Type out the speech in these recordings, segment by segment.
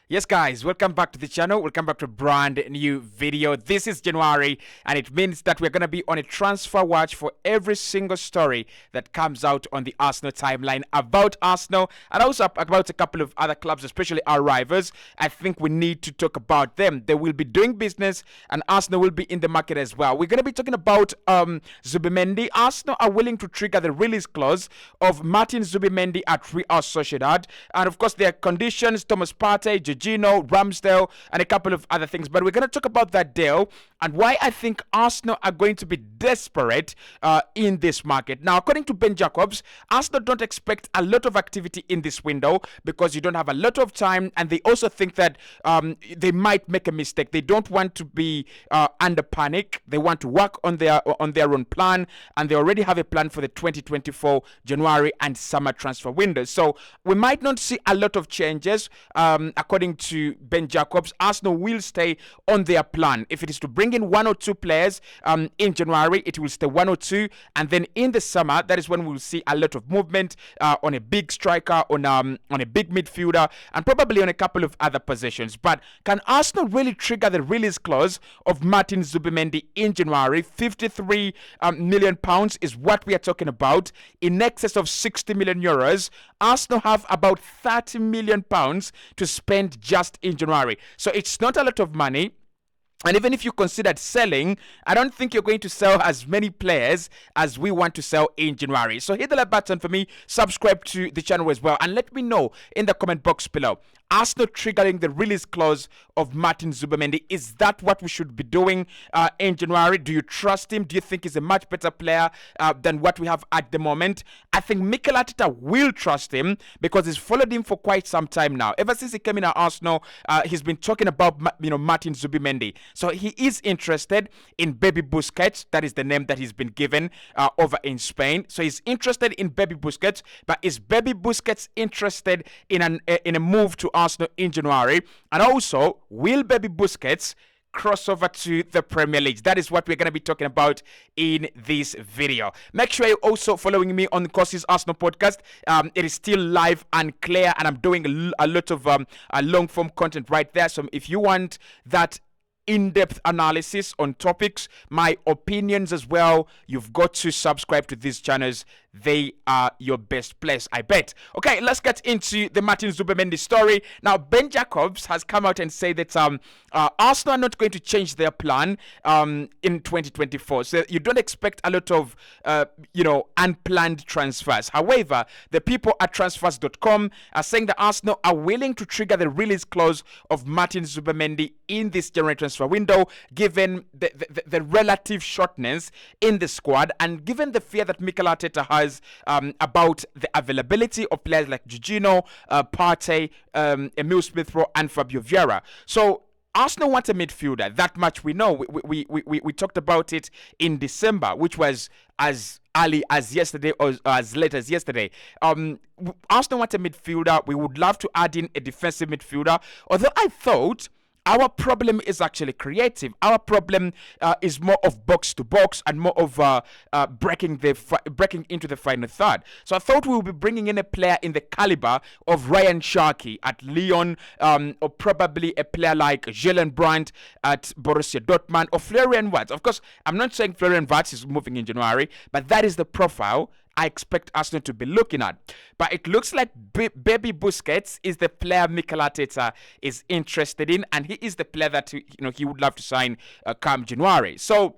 Yes, guys, welcome back to the channel. Welcome back to a brand new video. This is January, and it means that we're going to be on a transfer watch for every single story that comes out on the Arsenal timeline about Arsenal and also about a couple of other clubs, especially our rivals. I think we need to talk about them. They will be doing business, and Arsenal will be in the market as well. We're going to be talking about Zubimendi. Arsenal are willing to trigger the release clause of Martin Zubimendi at Real Sociedad, and of course, there are conditions: Thomas Partey, Jorginho, Ramsdale, and a couple of other things. But we're going to talk about that deal and why I think Arsenal are going to be desperate in this market. Now, according to Ben Jacobs, Arsenal don't expect a lot of activity in this window because you don't have a lot of time, and they also think that they might make a mistake. They don't want to be under panic. They want to work on their own plan, and they already have a plan for the 2024 January and summer transfer windows. So we might not see a lot of changes. According to Ben Jacobs, Arsenal will stay on their plan. If it is to bring in one or two players in January, it will stay one or two, and then in the summer, that is when we'll see a lot of movement on a big striker, on a big midfielder, and probably on a couple of other positions. But can Arsenal really trigger the release clause of Martin Zubimendi in January? 53 million pounds is what we are talking about, in excess of 60 million euros. Arsenal have about 30 million pounds to spend just in January. So it's not a lot of money. And even if you considered selling, I don't think you're going to sell as many players as we want to sell in January. So hit the like button for me, subscribe to the channel as well, and let me know in the comment box below. Arsenal triggering the release clause of Martin Zubimendi. Is that what we should be doing in January? Do you trust him? Do you think he's a much better player than what we have at the moment? I think Mikel Arteta will trust him because he's followed him for quite some time now. Ever since he came in at Arsenal, he's been talking about Martin Zubimendi. So he is interested in Baby Busquets. That is the name that he's been given over in Spain. So he's interested in Baby Busquets, but is Baby Busquets interested in a move to Arsenal in January? And also, will Baby Busquets cross over to the Premier League? That is what we're going to be talking about in this video. Make sure you're also following me on the Courses Arsenal podcast. It is still live and clear, and I'm doing a lot of long form content right there. So if you want that in-depth analysis on topics, my opinions as well, you've got to subscribe to these channels. They are your best place, I bet. Okay, let's get into the Martin Zubimendi story. Now, Ben Jacobs has come out and said that Arsenal are not going to change their plan in 2024. So you don't expect a lot of, unplanned transfers. However, the people at transfers.com are saying that Arsenal are willing to trigger the release clause of Martin Zubimendi in this January transfer window, given the relative shortness in the squad and given the fear that Mikel Arteta has about the availability of players like Jorginho, Partey, Emile Smith-Rowe, and Fabio Vieira. So Arsenal want a midfielder. That much we know. We talked about it in December, which was as early as yesterday or as late as yesterday. Arsenal want a midfielder. We would love to add in a defensive midfielder. Although I thought our problem is actually creative. Our problem is more of box to box and more of breaking into the final third. So I thought we would be bringing in a player in the caliber of Ryan Sharkey at Lyon, or probably a player like Jalen Brandt at Borussia Dortmund, or Florian Wirtz. Of course, I'm not saying Florian Wirtz is moving in January, but that is the profile I expect Arsenal to be looking at. But it looks like Baby Busquets is the player Mikel Arteta is interested in, and he is the player that he would love to sign come January. So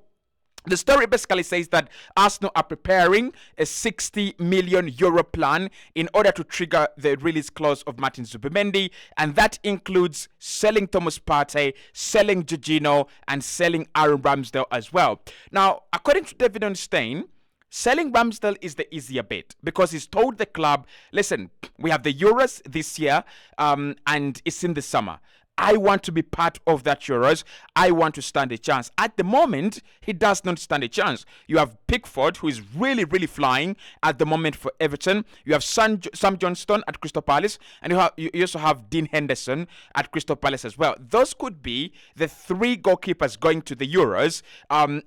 the story basically says that Arsenal are preparing a 60 million euro plan in order to trigger the release clause of Martin Zubimendi, and that includes selling Thomas Partey, selling Jorginho, and selling Aaron Ramsdale as well. Now, according to David Onstein, selling Ramsdale is the easier bit because he's told the club, listen, we have the Euros this year and it's in the summer. I want to be part of that Euros. I want to stand a chance. At the moment, he does not stand a chance. You have Pickford, who is really, really flying at the moment for Everton. You have Sam Johnston at Crystal Palace, and you also have Dean Henderson at Crystal Palace as well. Those could be the three goalkeepers going to the Euros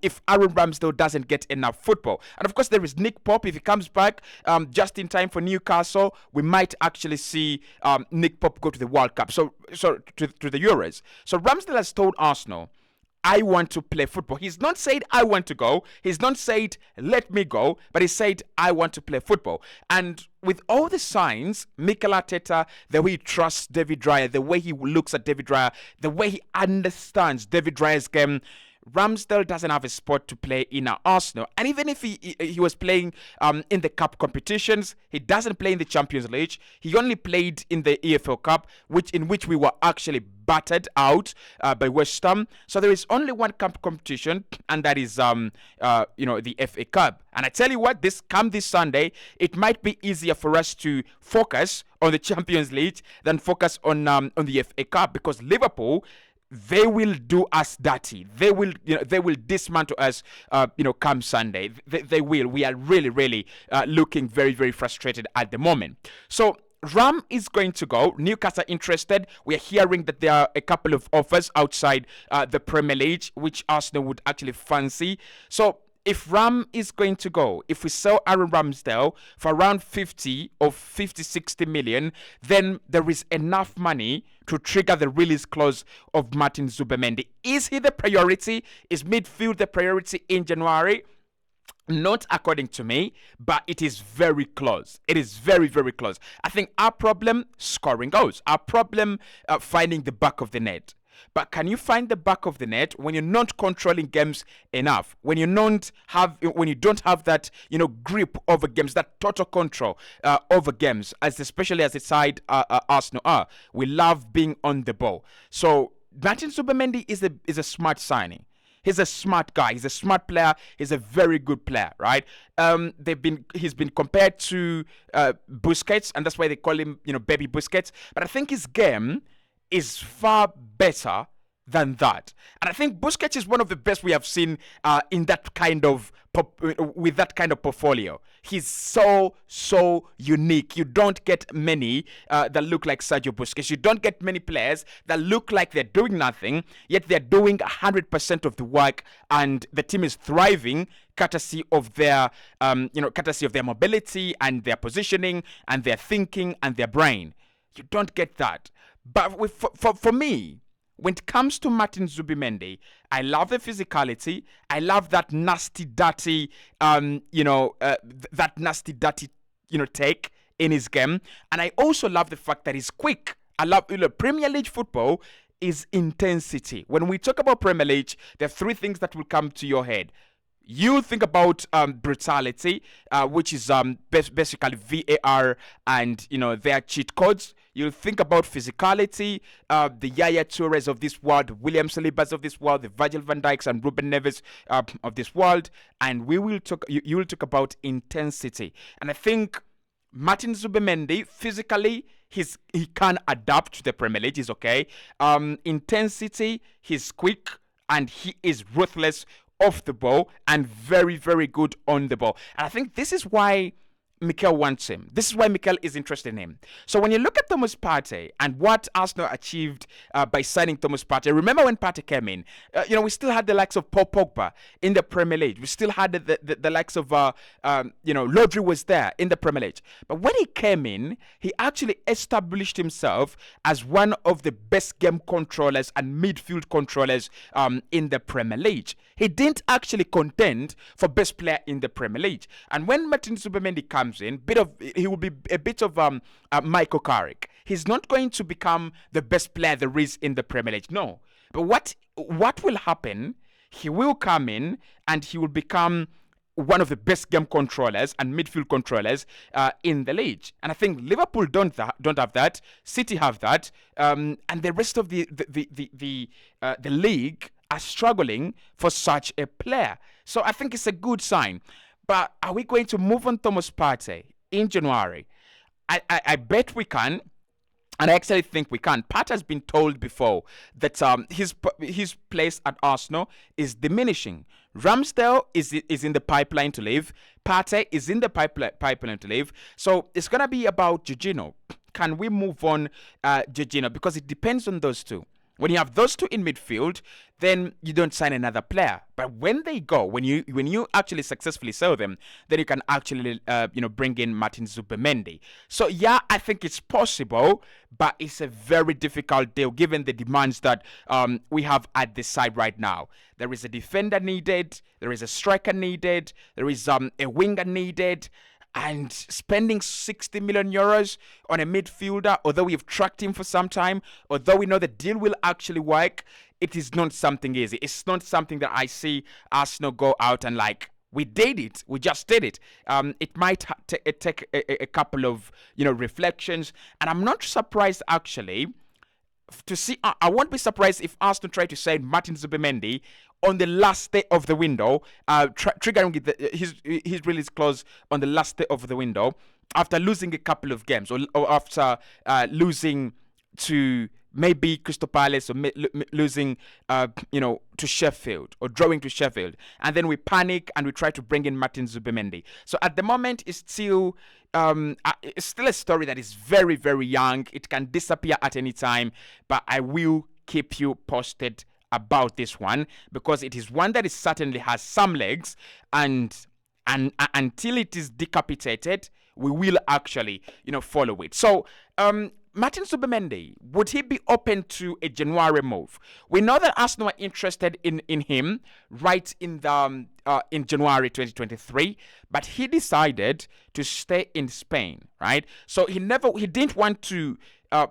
if Aaron Ramsdale doesn't get enough football. And of course, there is Nick Pope. If he comes back just in time for Newcastle, we might actually see Nick Pope go to the World Cup. So to the Euros. So Ramsdale has told Arsenal, I want to play football. He's not said, I want to go. He's not said, let me go. But he said, I want to play football. And with all the signs, Mikel Arteta, the way he trusts David Raya, the way he looks at David Raya, the way he understands David Raya's game, Ramsdale doesn't have a spot to play in Arsenal. And even if he was playing in the cup competitions, he doesn't play in the Champions League. He only played in the EFL Cup, in which we were actually battered out by West Ham. So there is only one cup competition, and that is the FA Cup. And I tell you what, this Sunday, it might be easier for us to focus on the Champions League than focus on the FA Cup, because Liverpool, they will do us dirty. They will dismantle us, come Sunday. They will. We are really, really looking very, very frustrated at the moment. So Ram is going to go. Newcastle interested. We are hearing that there are a couple of offers outside the Premier League, which Arsenal would actually fancy. So if Ram is going to go, if we sell Aaron Ramsdale for around 60 million, then there is enough money to trigger the release clause of Martin Zubimendi. Is he the priority? Is midfield the priority in January? Not according to me, but it is very close. It is very, very close. I think our problem, scoring goals. Our problem, finding the back of the net. But can you find the back of the net when you're not controlling games enough? When you don't have that, grip over games, that total control over games, especially as the side Arsenal are. We love being on the ball. So Martin Zubimendi is a smart signing. He's a smart guy. He's a smart player. He's a very good player, right? He's been compared to Busquets, and that's why they call him, Baby Busquets. But I think his game is far better than that. And I think Busquets is one of the best we have seen in that kind of with that kind of portfolio. He's so unique. You don't get many that look like Sergio Busquets. You don't get many players that look like they're doing nothing, yet they're doing 100% of the work, and the team is thriving courtesy of their mobility and their positioning and their thinking and their brain. You don't get that. But for me, when it comes to Martin Zubimendi, I love the physicality. I love that nasty, dirty, take in his game. And I also love the fact that he's quick. I love Premier League football is intensity. When we talk about Premier League, there are three things that will come to your head. You think about brutality, which is basically VAR and their cheat codes. You think about physicality, the Yaya Toures of this world, William Salibas of this world, the Virgil van Dijks and Ruben Neves of this world, and we will talk. You will talk about intensity, and I think Martin Zubimendi physically he can adapt to the Premier League. He's okay. Intensity, he's quick and he is ruthless off the ball and very, very good on the ball. And I think this is why Mikel wants him. This is why Mikel is interested in him. So when you look at Thomas Partey and what Arsenal achieved by signing Thomas Partey, remember when Partey came in, we still had the likes of Paul Pogba in the Premier League. We still had the likes of, Rodri was there in the Premier League. But when he came in, he actually established himself as one of the best game controllers and midfield controllers in the Premier League. He didn't actually contend for best player in the Premier League. And when Martin Zubimendi comes in, he will be a bit of Michael Carrick. He's not going to become the best player there is in the Premier League. No. But what will happen, he will come in and he will become one of the best game controllers and midfield controllers in the league. And I think Liverpool don't have that. City have that. And the rest of the league are struggling for such a player. So I think it's a good sign. But are we going to move on Thomas Partey in January? I bet we can. And I actually think we can. Pat has been told before that his place at Arsenal is diminishing. Ramsdale is in the pipeline to leave. Partey is in the pipeline to leave. So it's gonna be about Jorginho. Can we move on, Jorginho? Because it depends on those two. When you have those two in midfield, then you don't sign another player. But when they go, when you actually successfully sell them, then you can actually bring in Martin Zubimendi. So yeah, I think it's possible, but it's a very difficult deal given the demands that we have at the side right now. There is a defender needed, there is a striker needed, there is a winger needed. And spending 60 million euros on a midfielder, although we've tracked him for some time, although we know the deal will actually work, it is not something easy. It's not something that I see Arsenal go out and like, we did it. We just did it. It might take a couple of reflections, and I'm not surprised actually to see. I won't be surprised if Arsenal try to sign Martin Zubimendi on the last day of the window, triggering his release clause on the last day of the window after losing a couple of games or after losing to maybe Crystal Palace or losing to Sheffield or drawing to Sheffield, and then we panic and we try to bring in Martin Zubimendi. So at the moment it's still a story that is very, very young. It can disappear at any time, but I will keep you posted about this one because it is one that is certainly has some legs, and until it is decapitated, we will actually follow it. So Martin Zubimendi, would he be open to a January move? We know that Arsenal are interested in him right in January 2023, but he decided to stay in Spain, right? So he didn't want to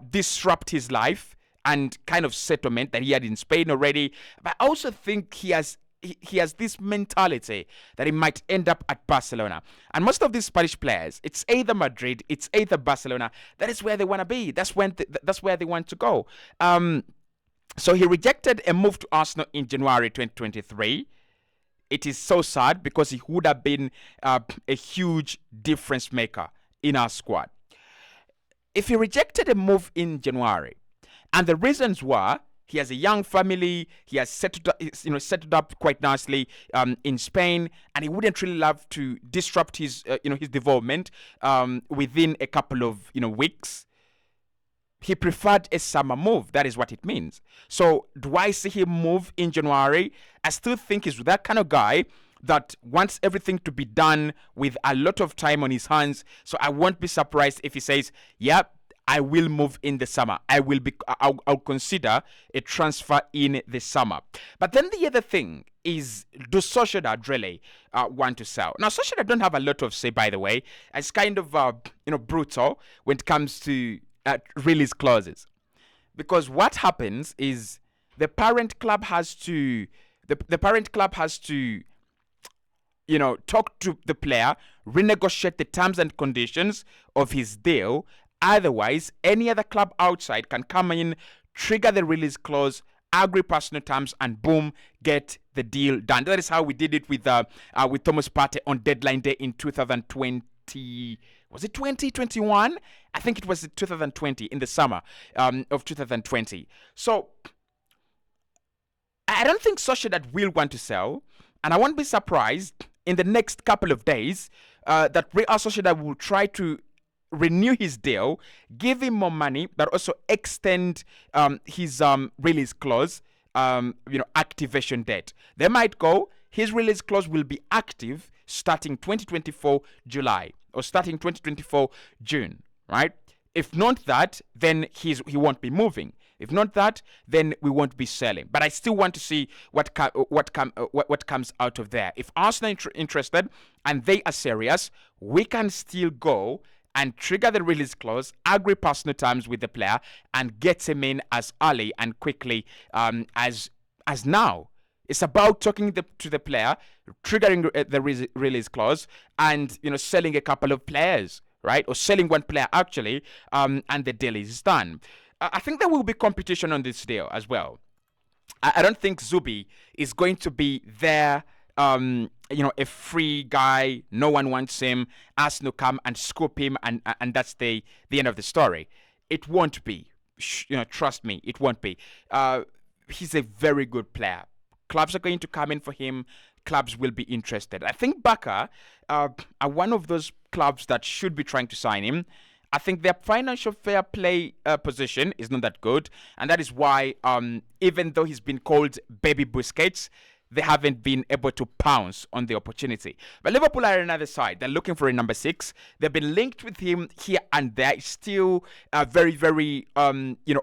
disrupt his life and kind of settlement that he had in Spain already. But I also think he has this mentality that he might end up at Barcelona. And most of these Spanish players, it's either Madrid, it's either Barcelona. That is where they want to be. That's where they want to go. So he rejected a move to Arsenal in January 2023. It is so sad because he would have been a huge difference maker in our squad. If he rejected a move in January, and the reasons were he has a young family, he has settled up quite nicely in Spain, and he wouldn't really love to disrupt his his development within a couple of weeks. He preferred a summer move. That is what it means. So do I see him move in January? I still think he's that kind of guy that wants everything to be done with a lot of time on his hands. So I won't be surprised if he says, "Yep, I will move in the summer. I'll consider a transfer in the summer." But then the other thing is, do Sociedad really want to sell? Now, Sociedad don't have a lot of say, by the way. It's kind of brutal when it comes to release clauses, because what happens is the parent club has to talk to the player, renegotiate the terms and conditions of his deal. Otherwise, any other club outside can come in, trigger the release clause, agree personal terms, and boom, get the deal done. That is how we did it with Thomas Partey on deadline day in 2020. Was it 2021? I think it was 2020, in the summer of 2020. So I don't think Sociedad will want to sell, and I won't be surprised in the next couple of days that Real Sociedad will try to renew his deal, give him more money, but also extend his release clause, activation date. They might go, his release clause will be active starting 2024 July or starting 2024 June, right? If not that, then he won't be moving. If not that, then we won't be selling. But I still want to see what comes out of there. If Arsenal are interested and they are serious, we can still go and trigger the release clause, agree personal terms with the player, and get him in as early and quickly as now. It's about talking to the player, triggering the release clause, and selling a couple of players, right? Or selling one player actually, and the deal is done. I think there will be competition on this deal as well. I don't think Zubi is going to be there. A free guy, no one wants him. Arsenal come and scoop him, and that's the end of the story. It won't be. Trust me, it won't be. He's a very good player. Clubs are going to come in for him. Clubs will be interested. I think Barca are one of those clubs that should be trying to sign him. I think their financial fair play position is not that good, and that is why, even though he's been called Baby Busquets, they haven't been able to pounce on the opportunity. But Liverpool are on another side. They're looking for a number 6. They've been linked with him here and there. It's still very, very,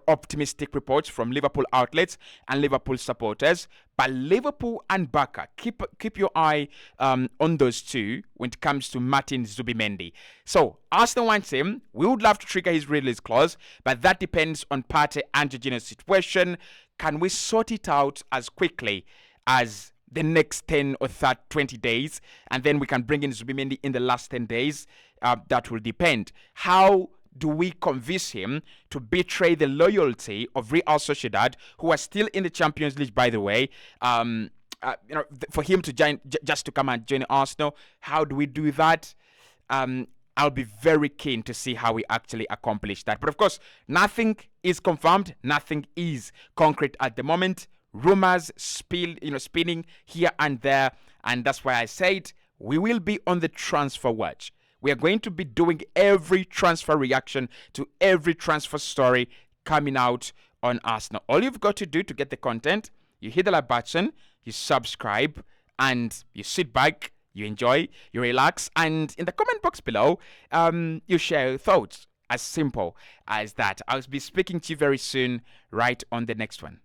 optimistic reports from Liverpool outlets and Liverpool supporters. But Liverpool and Barca, keep your eye on those two when it comes to Martin Zubimendi. So Arsenal wants him. We would love to trigger his release clause, but that depends on Partey and Jorginho's situation. Can we sort it out as quickly as the next 10 or 20 days, and then we can bring in Zubimendi in the last 10 days? That will depend. How do we convince him to betray the loyalty of Real Sociedad, who are still in the Champions League, by the way? For him to just to come and join Arsenal, how do we do that? I'll be very keen to see how we actually accomplish that. But of course, nothing is confirmed. Nothing is concrete at the moment. Rumors spinning here and there, and that's why I said we will be on the transfer watch. We are going to be doing every transfer reaction to every transfer story coming out on Arsenal. All you've got to do to get the content, you hit the like button, you subscribe, and you sit back, you enjoy, you relax, and in the comment box below, you share your thoughts. As simple as that. I'll be speaking to you very soon, right on the next one.